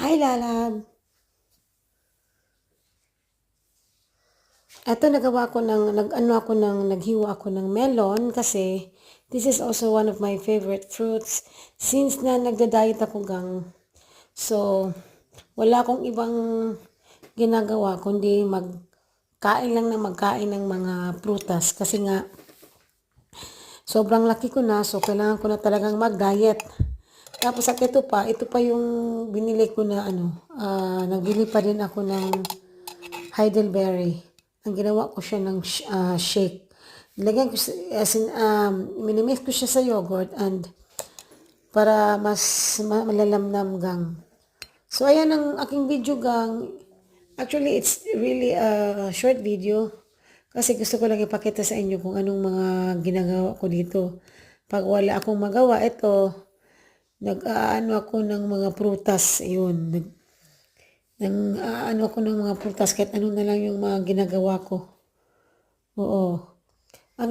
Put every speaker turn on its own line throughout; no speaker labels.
Hi, Lalab. Eto nagawa ko ng naghiwa ako ng melon kasi this is also one of my favorite fruits since na nagda-diet ako gang. So, wala akong ibang ginagawa kundi magkain lang ng magkain ng mga prutas kasi nga sobrang laki ko na, so kailangan ko na talagang mag-diet. Tapos at ito pa yung binili ko na nagbili pa din ako ng Heidelberry. Ang ginawa ko siya ng shake. Nilagyan ko, minimix ko siya sa yogurt and para mas malalamnam gang. So, ayan ang aking video gang. Actually, it's really a short video kasi gusto ko lang ipakita sa inyo kung anong mga ginagawa ko dito. Pag wala akong magawa, ito, nag-aano ako ng mga prutas. Yun, ako ng mga prutas kahit ano na lang yung mga ginagawa ko. Oo. Ang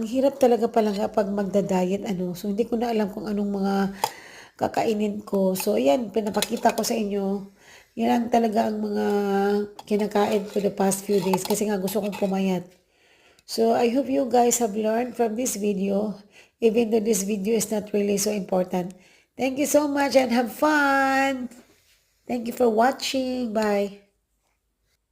hirap talaga pala kapag magda-diet So hindi ko na alam kung anong mga kakainin ko. So ayan, pinapakita ko sa inyo. Yan lang talaga ang mga kinakain ko the past few days kasi nga gusto kong pumayat. So I hope you guys have learned from this video even though this video is not really so important. Thank you so much and have fun! Thank you for watching. Bye!